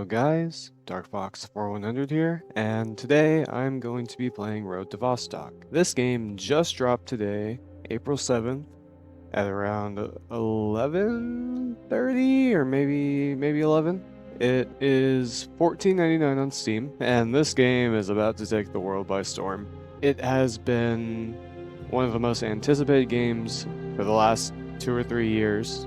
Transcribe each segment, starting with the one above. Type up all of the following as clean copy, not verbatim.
guys, DarkFox4100 here, and today I'm going to be playing Road to Vostok. This game just dropped today, April 7th, at around 11:30 or maybe 11. It is $14.99 on Steam, and this game is about to take the world by storm. It has been one of the most anticipated games for the last 2 or 3 years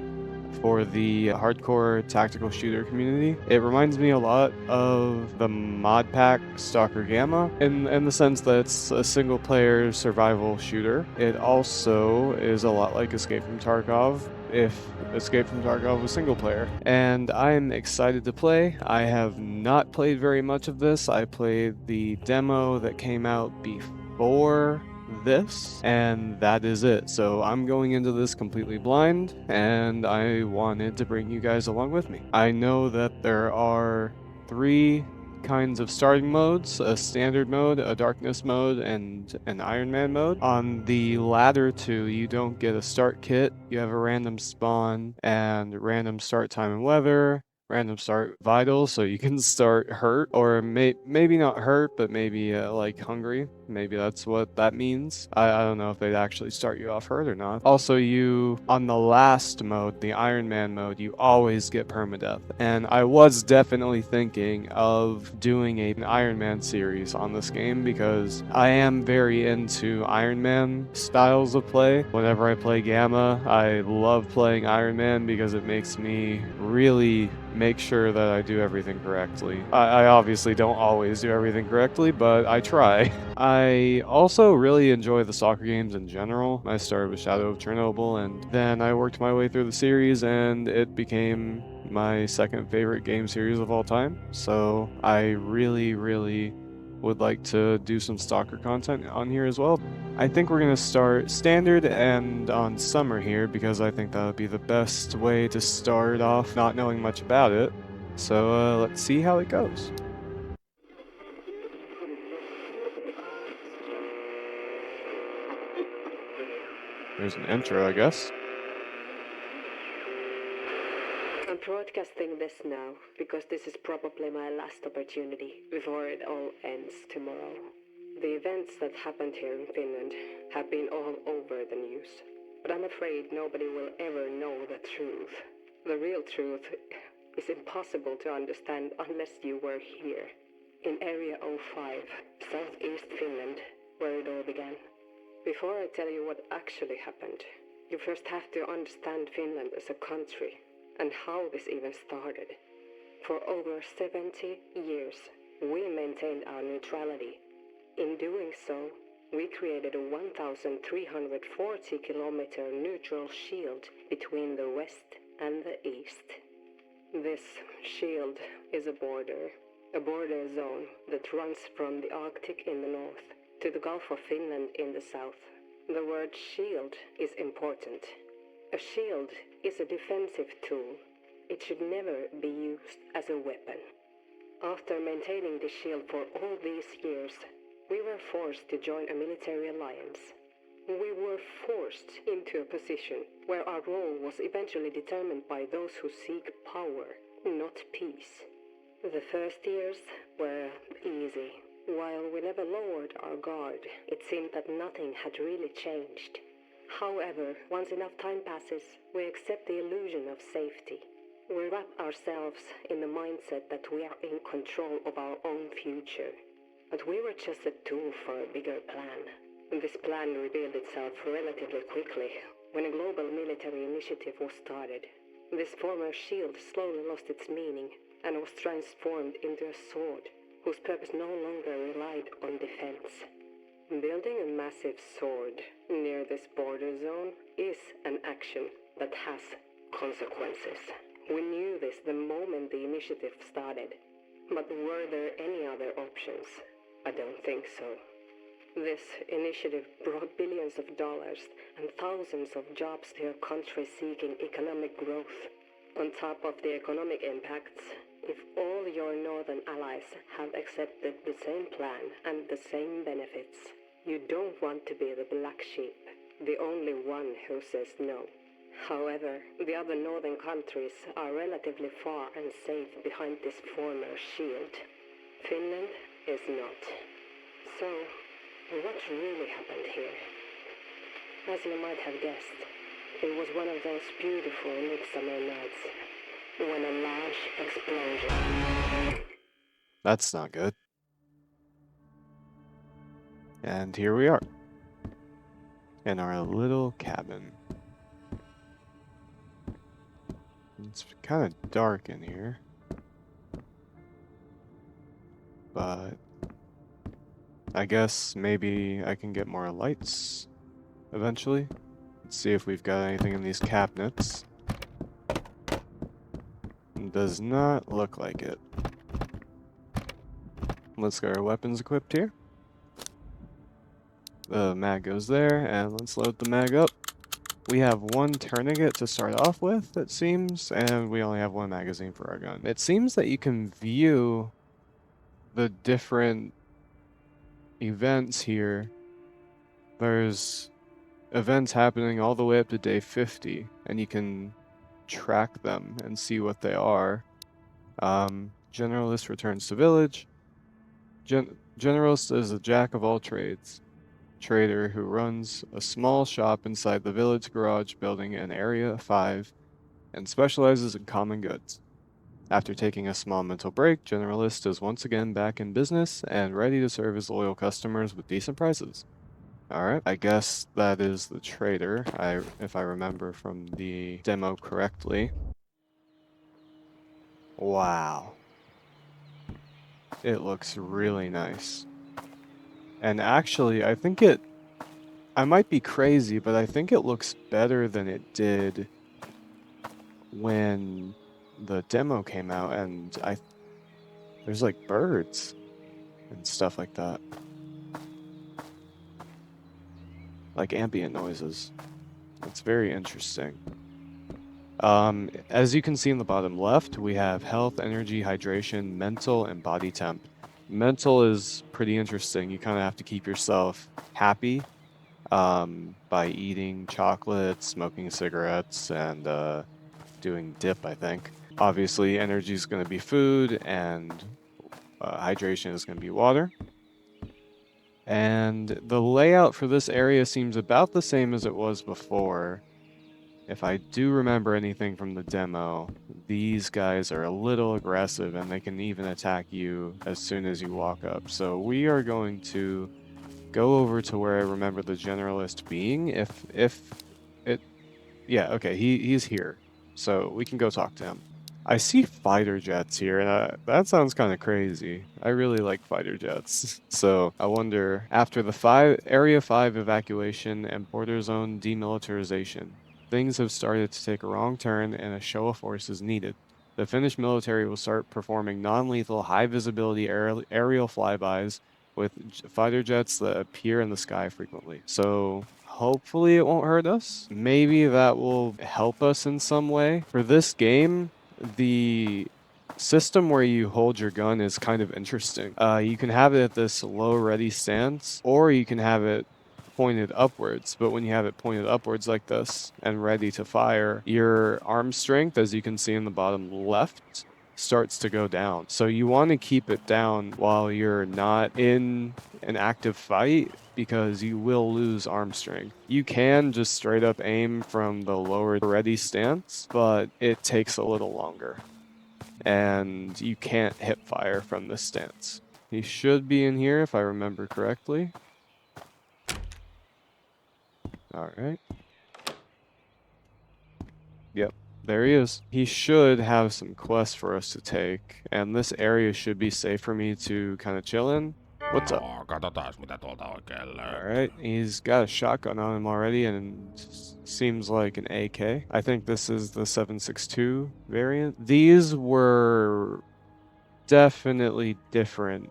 for the hardcore tactical shooter community. It reminds me a lot of the mod pack Stalker Gamma in the sense that it's a single player survival shooter. It also is a lot like Escape from Tarkov if Escape from Tarkov was single player. And I'm excited to play. I have not played very much of this. I played the demo that came out before this, and that is it. So I'm going into this completely blind, and I wanted to bring you guys along with me. I know that there are 3 kinds of starting modes: a standard mode, a darkness mode, and an Iron Man mode. On the latter two, you don't get a start kit. You have a random spawn and random start time and weather, random start vitals, so you can start hurt, or maybe not hurt, but maybe like hungry. Maybe that's what that means. I don't know if they'd actually start you off hurt or not. Also, on the last mode, the Iron Man mode, you always get permadeath. And I was definitely thinking of doing an Iron Man series on this game because I am very into Iron Man styles of play. Whenever I play Gamma, I love playing Iron Man because it makes me really make sure that I do everything correctly. I obviously don't always do everything correctly, but I try. I also really enjoy the soccer games in general. I started with Shadow of Chernobyl, and then I worked my way through the series, and it became my second favorite game series of all time. So I really would like to do some stalker content on here as well. I think we're going to start standard and on summer here because I think that would be the best way to start off not knowing much about it. So let's see how it goes. There's an intro, I guess. I'm broadcasting this now because this is probably my last opportunity before it all ends tomorrow. The events that happened here in Finland have been all over the news, but I'm afraid nobody will ever know the truth. The real truth is impossible to understand unless you were here, in Area 05, southeast Finland, where it all began. Before I tell you what actually happened, you first have to understand Finland as a country and how this even started. For over 70 years, we maintained our neutrality. In doing so, we created a 1,340-kilometer neutral shield between the west and the east. This shield is a border zone that runs from the Arctic in the north to the Gulf of Finland in the south. The word shield is important. A shield is a defensive tool. It should never be used as a weapon. After maintaining the shield for all these years, we were forced to join a military alliance. We were forced into a position where our role was eventually determined by those who seek power, not peace. The first years were easy. While we never lowered our guard, it seemed that nothing had really changed. However, once enough time passes, we accept the illusion of safety. We wrap ourselves in the mindset that we are in control of our own future. But we were just a tool for a bigger plan. This plan revealed itself relatively quickly when a global military initiative was started. This former shield slowly lost its meaning and was transformed into a sword whose purpose no longer relied on defense. Building a massive sword near this border zone is an action that has consequences. We knew this the moment the initiative started. But were there any other options? I don't think so. This initiative brought billions of dollars and thousands of jobs to a country seeking economic growth. On top of the economic impacts, if all your northern allies have accepted the same plan and the same benefits, you don't want to be the black sheep, the only one who says no. However, the other northern countries are relatively far and safe behind this former shield. Finland is not. So, what really happened here? As you might have guessed, it was one of those beautiful midsummer nights when a large explosion. That's not good. And here we are, in our little cabin. It's kind of dark in here, but I guess maybe I can get more lights eventually. Let's see if we've got anything in these cabinets. Does not look like it. Let's get our weapons equipped here. The mag goes there, and let's load the mag up. We have one tourniquet to start off with, it seems, and we only have one magazine for our gun. It seems that you can view the different events here. There's events happening all the way up to day 50, and you can track them and see what they are. Generalist returns to village. Generalist is a jack of all trades. Trader who runs a small shop inside the village garage building in Area 5 and specializes in common goods. After taking a small mental break, Generalist is once again back in business and ready to serve his loyal customers with decent prices. Alright, I guess that is the trader, if I remember from the demo correctly. Wow. It looks really nice. And actually, I might be crazy, but I think it looks better than it did when the demo came out, and there's like birds and stuff like that. Like ambient noises. It's very interesting. As you can see in the bottom left, we have health, energy, hydration, mental, and body temp. Mental is pretty interesting. You kind of have to keep yourself happy by eating chocolate, smoking cigarettes, and doing dip, I think. Obviously, energy is going to be food, and hydration is going to be water. And the layout for this area seems about the same as it was before. If I do remember anything from the demo, these guys are a little aggressive and they can even attack you as soon as you walk up. So we are going to go over to where I remember the generalist being. Yeah, okay, he's here. So we can go talk to him. I see fighter jets here, and that sounds kind of crazy. I really like fighter jets. So I wonder, after the Area 5 evacuation and border zone demilitarization, things have started to take a wrong turn and a show of force is needed. The Finnish military will start performing non-lethal, high-visibility aerial flybys with fighter jets that appear in the sky frequently. So hopefully it won't hurt us. Maybe that will help us in some way. For this game, the system where you hold your gun is kind of interesting. You can have it at this low ready stance, or you can have it pointed upwards. But when you have it pointed upwards like this and ready to fire, your arm strength, as you can see in the bottom left, starts to go down. So you want to keep it down while you're not in an active fight, because you will lose arm strength. You can just straight up aim from the lower ready stance, but it takes a little longer. And you can't hip fire from this stance. He should be in here if I remember correctly. Alright. Yep, there he is. He should have some quests for us to take, and this area should be safe for me to kind of chill in. What's up? Katsotaan mitä tuolta oikein löytyy. Alright, he's got a shotgun on him already, and seems like an AK. I think this is the 7.62 variant. These were definitely different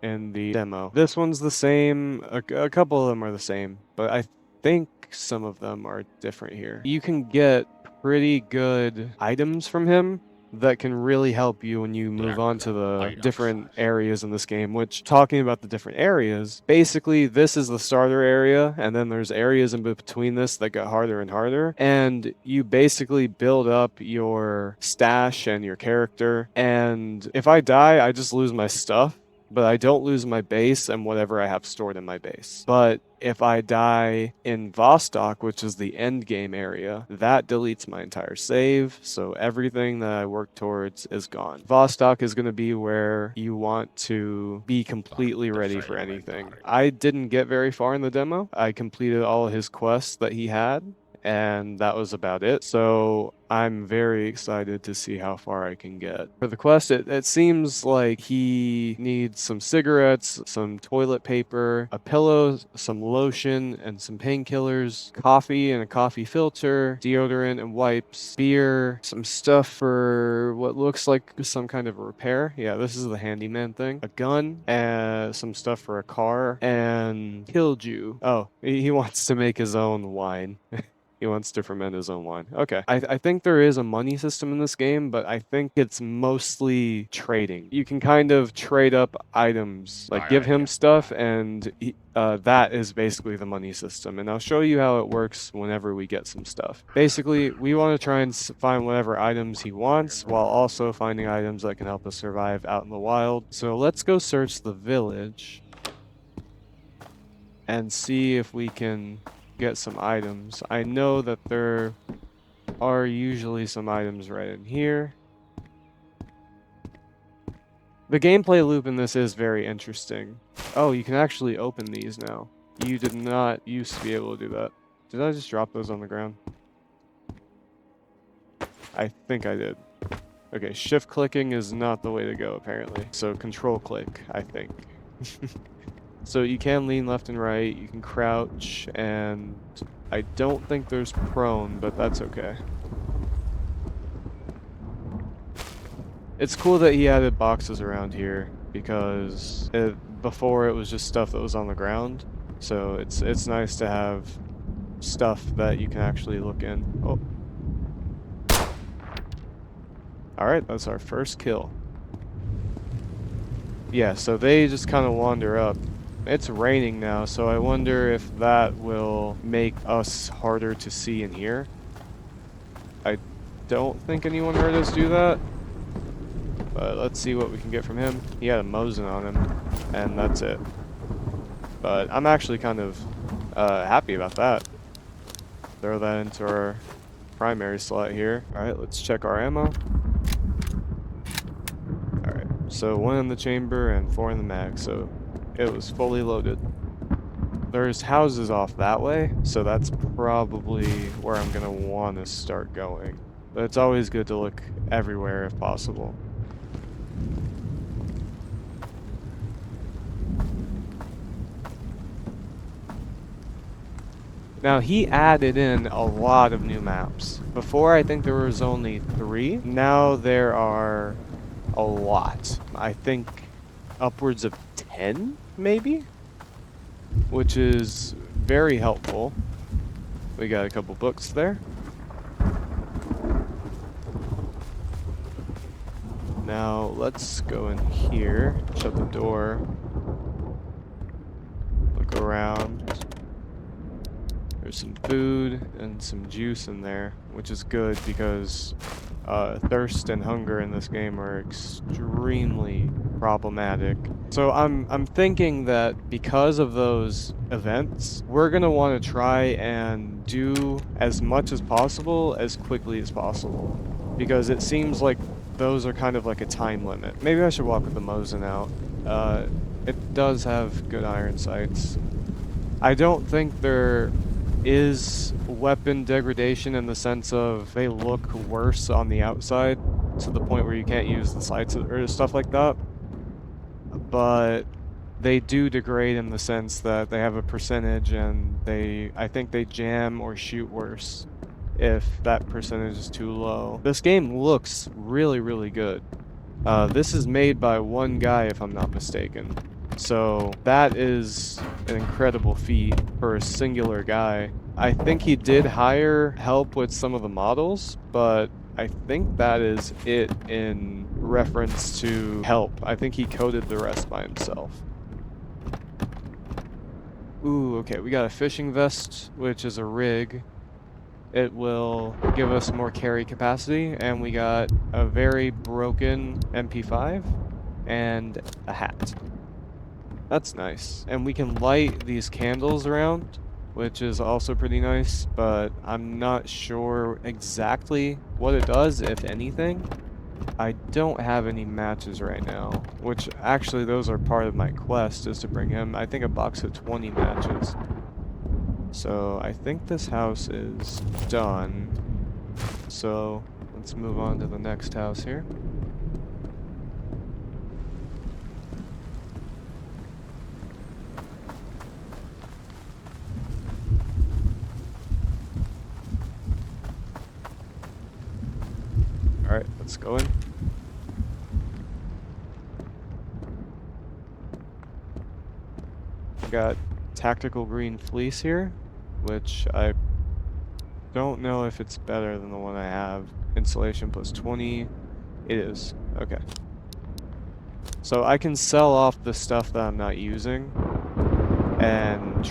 in the demo. This one's the same, a couple of them are the same, but I think some of them are different here. You can get pretty good items from him that can really help you when you move on to the different areas in this game, which, talking about the different areas, basically this is the starter area, and then there's areas in between this that get harder and harder, and you basically build up your stash and your character, and if I die, I just lose my stuff, but I don't lose my base and whatever I have stored in my base. But if I die in Vostok, which is the end game area, that deletes my entire save, so everything that I work towards is gone. Vostok is going to be where you want to be completely ready for anything. I didn't get very far in the demo. I completed all his quests that he had, and that was about it. So I'm very excited to see how far I can get. For the quest, it seems like he needs some cigarettes, some toilet paper, a pillow, some lotion, and some painkillers, coffee and a coffee filter, deodorant and wipes, beer, some stuff for what looks like some kind of repair. Yeah, this is the handyman thing. A gun, and some stuff for a car, and Killju. Oh, he wants to make his own wine. He wants to ferment his own wine. Okay. I think there is a money system in this game, but I think it's mostly trading. You can kind of trade up items, like give him stuff, and that is basically the money system. And I'll show you how it works whenever we get some stuff. Basically, we want to try and find whatever items he wants, while also finding items that can help us survive out in the wild. So let's go search the village and see if we can get some items. I know that there are usually some items right in here. The gameplay loop in this is very interesting. Oh, you can actually open these now. You did not used to be able to do that. Did I just drop those on the ground? I think I did. Okay, shift clicking is not the way to go apparently. So control click, I think. So you can lean left and right, you can crouch, and I don't think there's prone, but that's okay. It's cool that he added boxes around here, because before it was just stuff that was on the ground. So it's nice to have stuff that you can actually look in. Oh. Alright, that's our first kill. Yeah, so they just kind of wander up. It's raining now, so I wonder if that will make us harder to see in here. I don't think anyone heard us do that. But let's see what we can get from him. He had a Mosin on him, and that's it. But I'm actually kind of happy about that. Throw that into our primary slot here. Alright, let's check our ammo. Alright, so 1 in the chamber and 4 in the mag, so it was fully loaded. There's houses off that way, so that's probably where I'm gonna want to start going. But it's always good to look everywhere if possible. Now, he added in a lot of new maps. Before, I think there was only 3. Now there are a lot. I think upwards of 10, maybe? Which is very helpful. We got a couple books there. Now, let's go in here, shut the door, look around. There's some food and some juice in there, which is good because thirst and hunger in this game are extremely problematic. So I'm thinking that because of those events, we're gonna want to try and do as much as possible as quickly as possible, because it seems like those are kind of like a time limit. Maybe I should walk with the Mosin out. It does have good iron sights. I don't think there is weapon degradation in the sense of they look worse on the outside to the point where you can't use the sights or stuff like that, but they do degrade in the sense that they have a percentage, and I think they jam or shoot worse if that percentage is too low. This game looks really, really good. This is made by one guy, if I'm not mistaken. So that is an incredible feat for a singular guy. I think he did hire help with some of the models, but I think that is it in reference to help. I think he coded the rest by himself. Ooh, okay, we got a fishing vest, which is a rig. It will give us more carry capacity, and we got a very broken MP5 and a hat. That's nice. And we can light these candles around, which is also pretty nice, but I'm not sure exactly what it does, if anything. I don't have any matches right now, which actually those are part of my quest, is to bring him, I think, a box of 20 matches. So I think this house is done. So let's move on to the next house here. Alright, let's go in. Got tactical green fleece here, which I don't know if it's better than the one I have. Insulation plus 20. It is. Okay. So I can sell off the stuff that I'm not using and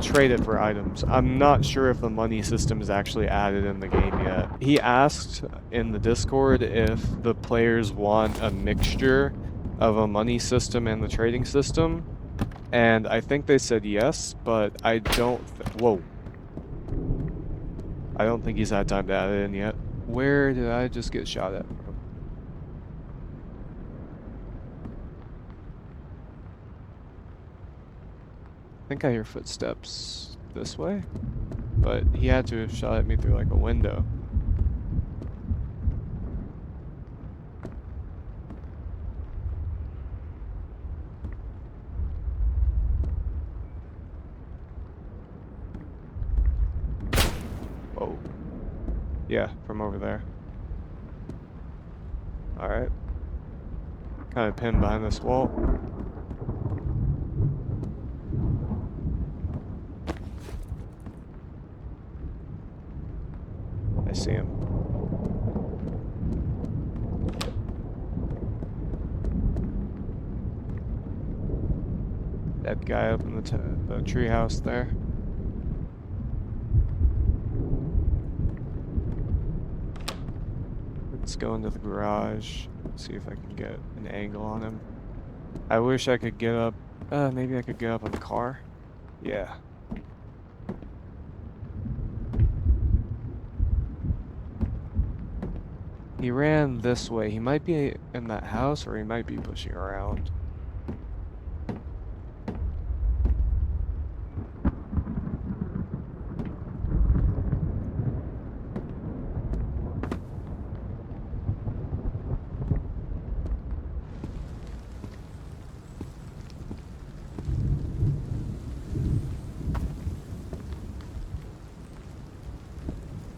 trade it for items. I'm not sure if the money system is actually added in the game yet. He asked in the Discord if the players want a mixture of a money system and the trading system, and I think they said yes, but I don't whoa. I don't think he's had time to add it in yet. Where did I just get shot at from? I think I hear footsteps this way, but he had to have shot at me through like a window. Whoa. Yeah, from over there. Alright. Kind of pinned behind this wall. I see him. That guy up in the tree house there. Let's go into the garage, see if I can get an angle on him. I wish I could get up, maybe I could get up on the car. Yeah. He ran this way. He might be in that house, or he might be pushing around.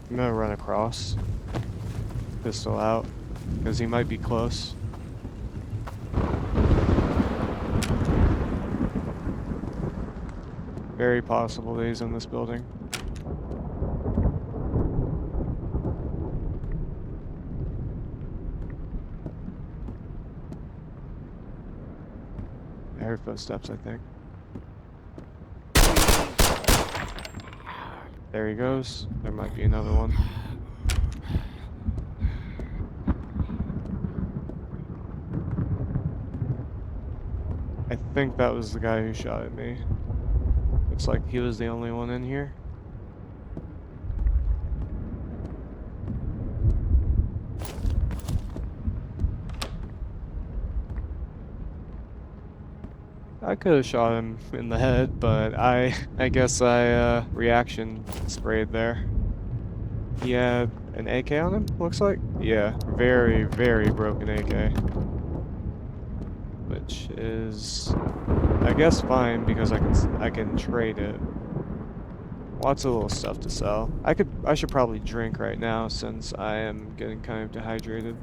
I'm gonna run across. Pistol out, because he might be close. Very possible that he's in this building. I heard footsteps, I think. There he goes. There might be another one. I think that was the guy who shot at me. Looks like he was the only one in here. I could have shot him in the head, but I guess I reaction sprayed there. He had an AK on him, looks like. Yeah, very, very broken AK. Which is, I guess, fine because I can trade it. Lots of little stuff to sell. I should probably drink right now since I am getting kind of dehydrated.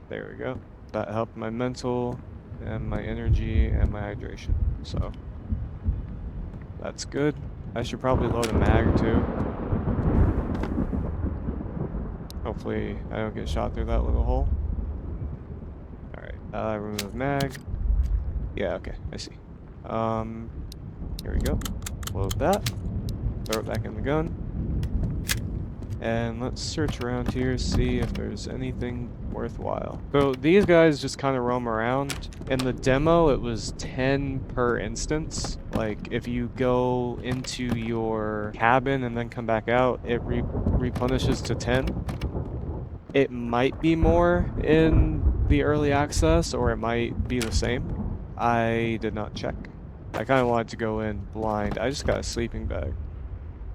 There we go. That helped my mental and my energy and my hydration. So that's good. I should probably load a mag too. Hopefully I don't get shot through that little hole. Alright, remove mag. Yeah, okay, I see. Here we go. Load that. Throw it back in the gun. And let's search around here, see if there's anything worthwhile. So these guys just kind of roam around. In the demo, it was 10 per instance. Like, if you go into your cabin and then come back out, it replenishes to 10. It might be more in the early access, or it might be the same. I did not check. I kind of wanted to go in blind. I just got a sleeping bag.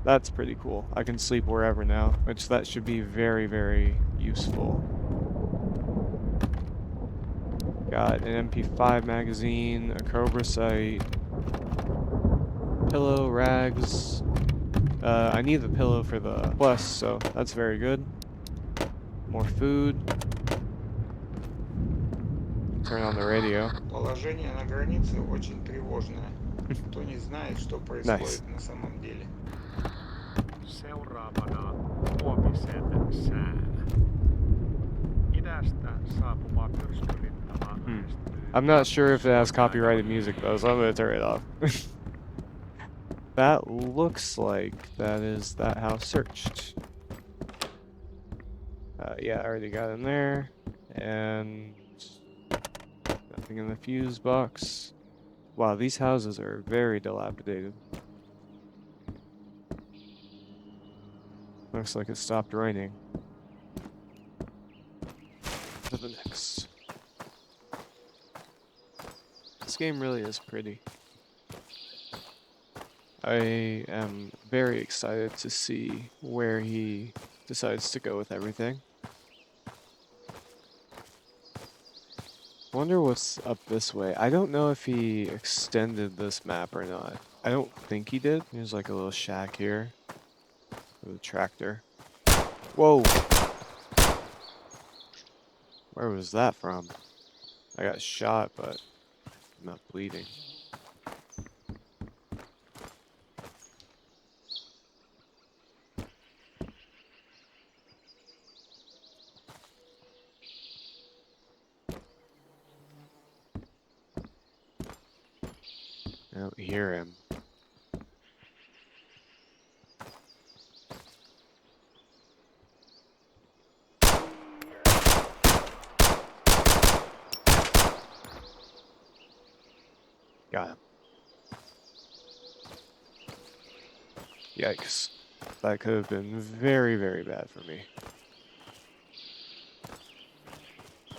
That's pretty cool. I can sleep wherever now, which that should be very, very useful. Got an MP5 magazine, a Cobra sight, pillow, rags. I need the pillow for the quest, so that's very good. More food. Turn on the radio. Положение на границе очень тревожное. Никто не знает, что происходит Nice. на самом деле. Seuraavana huomisen sää. Idästä saapuva myrskyrinttama lähestyy. I'm not sure if it has copyrighted music though, so I'm gonna turn it off. That looks like that is that house searched. Yeah, I already got in there. And nothing in the fuse box. Wow, these houses are very dilapidated. Looks like it stopped raining. To the next. This game really is pretty. I am very excited to see where he decides to go with everything. Wonder what's up this way. I don't know if he extended this map or not. I don't think he did. There's like a little shack here with a tractor. Whoa! Where was that from? I got shot, but I'm not bleeding. I don't hear him. Got him. Yikes. That could have been very, very bad for me.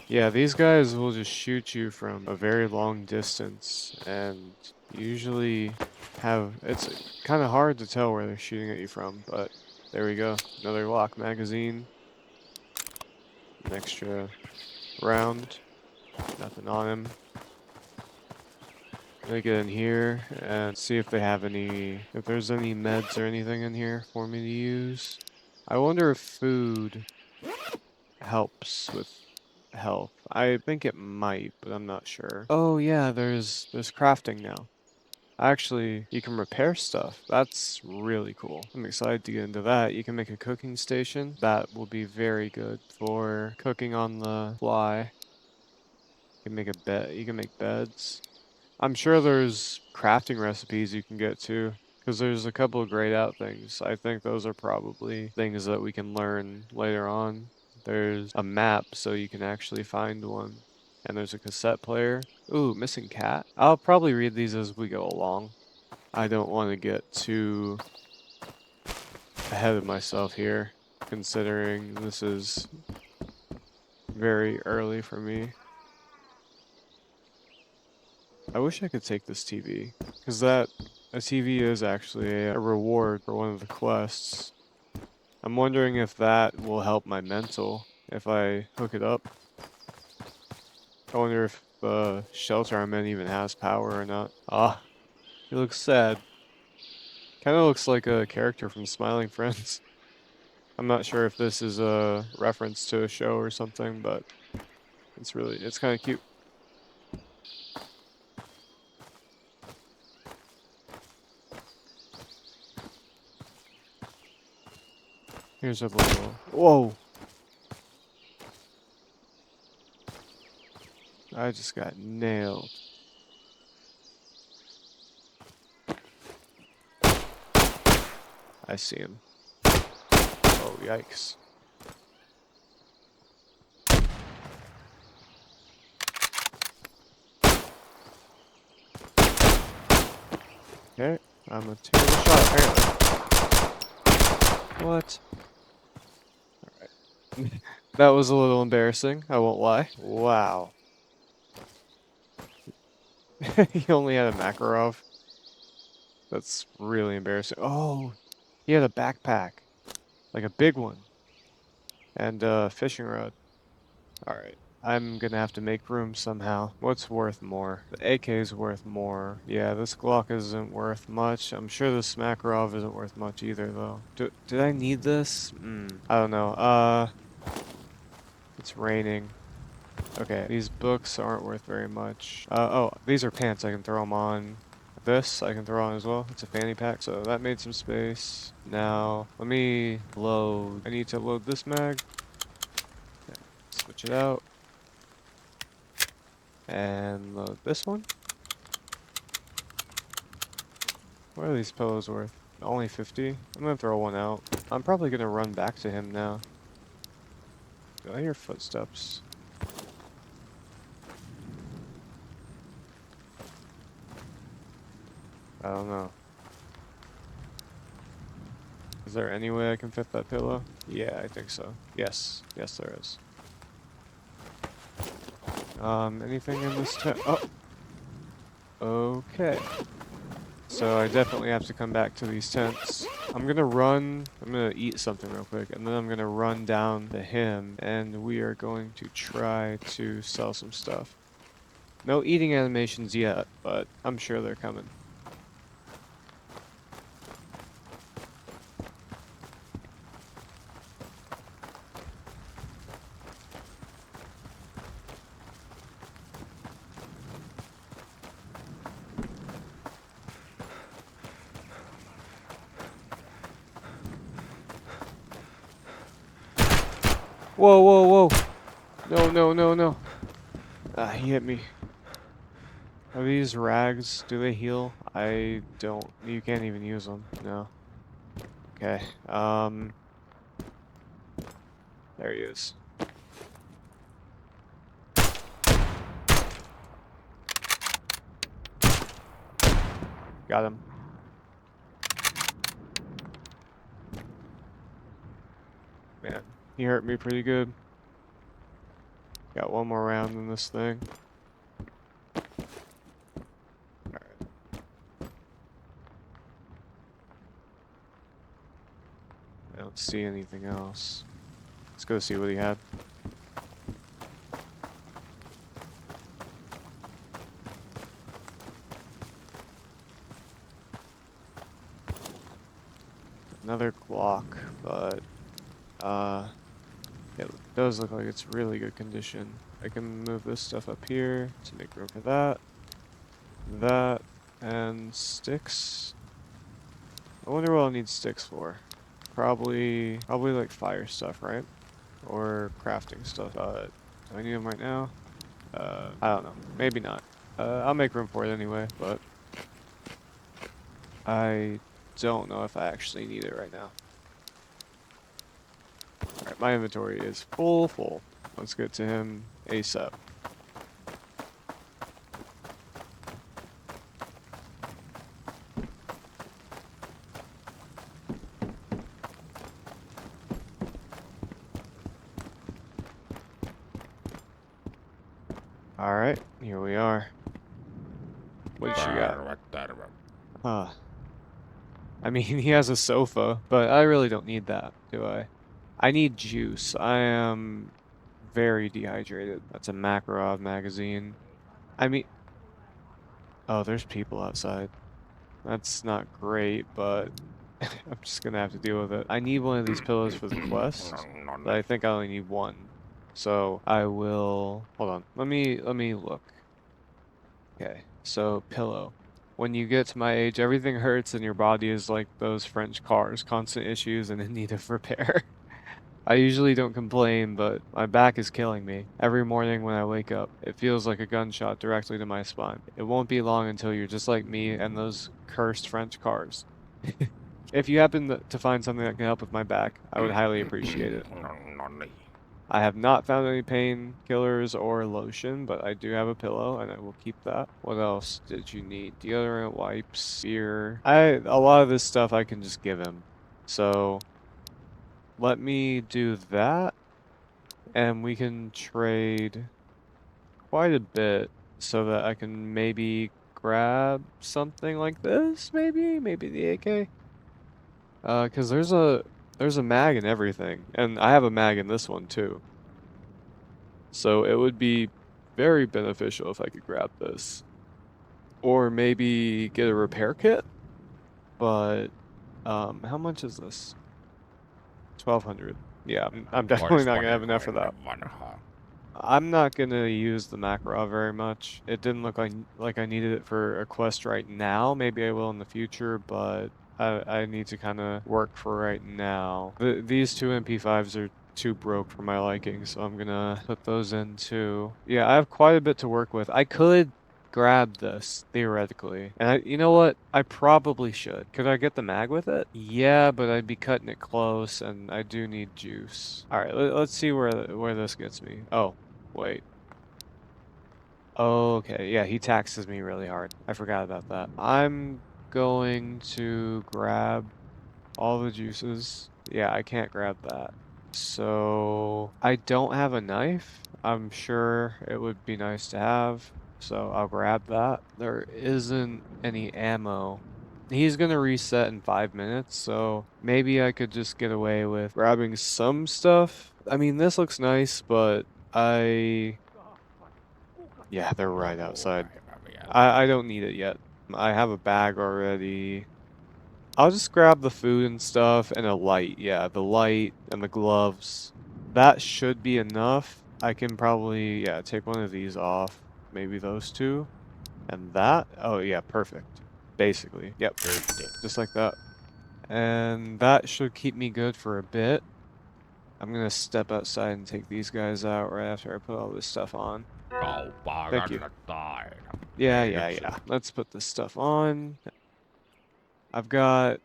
Yeah, these guys will just shoot you from a very long distance, and usually it's kind of hard to tell where they're shooting at you from, but there we go. Another lock magazine. An extra round. Nothing on him. I'm gonna get in here and see if they have if there's any meds or anything in here for me to use. I wonder if food helps with health. I think it might, but I'm not sure. Oh yeah, there's crafting now. Actually, you can repair stuff. That's really cool. I'm excited to get into that. You can make a cooking station. That will be very good for cooking on the fly. You can make a bed. You can make beds. I'm sure there's crafting recipes you can get too, because there's a couple of grayed out things. I think those are probably things that we can learn later on. There's a map so you can actually find one. And there's a cassette player. Ooh, missing cat. I'll probably read these as we go along. I don't want to get too ahead of myself here, considering this is very early for me. I wish I could take this TV, because a TV is actually a reward for one of the quests. I'm wondering if that will help my mental if I hook it up. I wonder if the shelter I'm in even has power or not. Ah, he looks sad. Kind of looks like a character from Smiling Friends. I'm not sure if this is a reference to a show or something, but it's kind of cute. Here's a little... Whoa! I just got nailed. I see him. Oh, yikes. Okay, I'm a terrible shot, apparently. What? Alright. That was a little embarrassing, I won't lie. Wow. He only had a Makarov. That's really embarrassing. Oh, he had a backpack. Like a big one. And a fishing rod. Alright. I'm gonna have to make room somehow. What's worth more? The AK is worth more. Yeah, this Glock isn't worth much. I'm sure this Makarov isn't worth much either, though. Did I need this? I don't know. It's raining. Okay, these books aren't worth very much. Oh, these are pants. I can throw them on. This I can throw on as well. It's a fanny pack, so that made some space. Now, let me load. I need to load this mag. Okay, switch it out. And load this one. What are these pillows worth? Only 50? I'm gonna throw one out. I'm probably gonna run back to him now. Do I hear footsteps? I don't know. Is there any way I can fit that pillow? Yeah, I think so. Yes. Yes, there is. Anything in this tent? Oh! Okay. So I definitely have to come back to these tents. I'm gonna eat something real quick, and then I'm gonna run down to him, and we are going to try to sell some stuff. No eating animations yet, but I'm sure they're coming. Whoa, whoa, whoa! No, no, no, no! Ah, he hit me. Are these rags? Do they heal? I don't. You can't even use them. No. Okay. There he is. Got him. Man, he hurt me pretty good. Got one more round in this thing. Alright. I don't see anything else. Let's go see what he had. Another Glock, but it does look like it's really good condition. I can move this stuff up here to make room for that, and sticks. I wonder what I'll need sticks for. Probably like fire stuff, right? Or crafting stuff. Do I need them right now? I don't know. Maybe not. I'll make room for it anyway, but I don't know if I actually need it right now. Alright, my inventory is full. Let's get to him ASAP. Alright, here we are. What you got? Huh. I mean, he has a sofa, but I really don't need that, do I? I need juice. I am very dehydrated. That's a Makarov magazine. I mean... Oh, there's people outside. That's not great, but I'm just gonna have to deal with it. I need one of these pillows for the quest, but I think I only need one. So I will... Hold on. Let me look. Okay, so pillow. When you get to my age, everything hurts and your body is like those French cars, constant issues and in need of repair. I usually don't complain, but my back is killing me. Every morning when I wake up, it feels like a gunshot directly to my spine. It won't be long until you're just like me and those cursed French cars. If you happen to find something that can help with my back, I would highly appreciate it. No niin. I have not found any painkillers or lotion, but I do have a pillow, and I will keep that. What else did you need? Deodorant, wipes, beer. A lot of this stuff I can just give him. So let me do that, and we can trade quite a bit so that I can maybe grab something like this, maybe the AK. Because there's a mag in everything, and I have a mag in this one too. So it would be very beneficial if I could grab this. Or maybe get a repair kit. But how much is this? 1,200. Yeah, I'm definitely not gonna have enough for that. Vanha. I'm not gonna use the Makarov very much. It didn't look like I needed it for a quest right now. Maybe I will in the future, but I need to kind of work for right now. These two MP5s are too broke for my liking, so I'm gonna put those in too. Yeah, I have quite a bit to work with. I could grab this, theoretically. And you know what? I probably should. Could I get the mag with it? Yeah, but I'd be cutting it close, and I do need juice. Alright, let's see where this gets me. Oh, wait. Okay, yeah, he taxes me really hard. I forgot about that. I'm going to grab all the juices. Yeah, I can't grab that. So, I don't have a knife. I'm sure it would be nice to have. So, I'll grab that. There isn't any ammo. He's gonna reset in 5 minutes, so maybe I could just get away with grabbing some stuff. I mean, this looks nice, but yeah, they're right outside. I don't need it yet. I have a bag already. I'll just grab the food and stuff and a light. Yeah, the light and the gloves. That should be enough. I can probably, yeah, take one of these off. Maybe those two. And that. Oh, yeah, perfect. Basically. Yep. Just like that. And that should keep me good for a bit. I'm going to step outside and take these guys out right after I put all this stuff on. Kauppaa Thank you. kannattaa aina. Yeah. Let's put this stuff on. I've got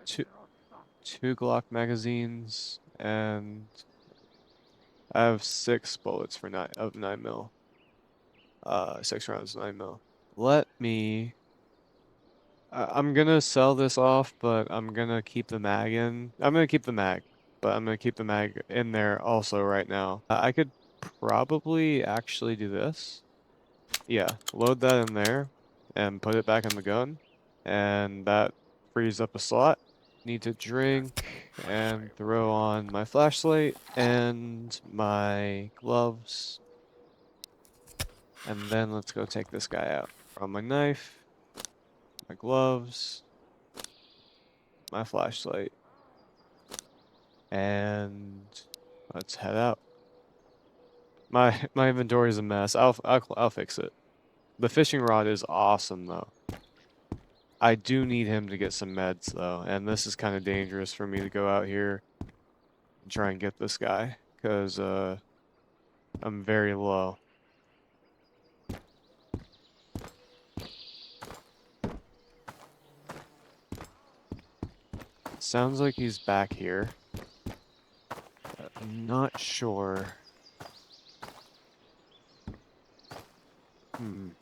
two Glock magazines, and I have 6 bullets for 9 mil. 6 rounds, 9 mil. Let me. I'm gonna sell this off, but I'm gonna keep the mag in. I'm gonna keep the mag, but I'm gonna keep the mag in there also right now. I could probably actually do this. Yeah, load that in there and put it back in the gun, and that frees up a slot. Need to drink and throw on my flashlight and my gloves. And then let's go take this guy out. Throw on my knife, my gloves, my flashlight, and let's head out. My inventory is a mess. I'll fix it. The fishing rod is awesome though. I do need him to get some meds though, and this is kind of dangerous for me to go out here and try and get this guy, because I'm very low. Sounds like he's back here. I'm not sure. I'm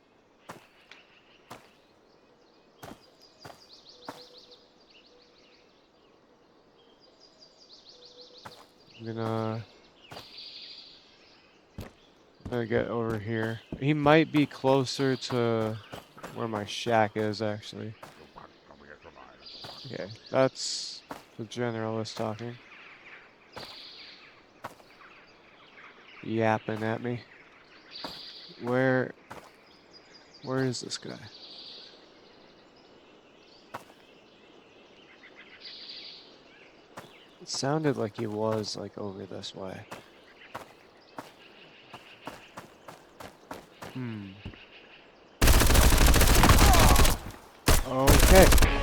gonna get over here. He might be closer to where my shack is, actually. Okay, that's the generalist talking. Yapping at me. Where is this guy? It sounded like he was like over this way. Okay.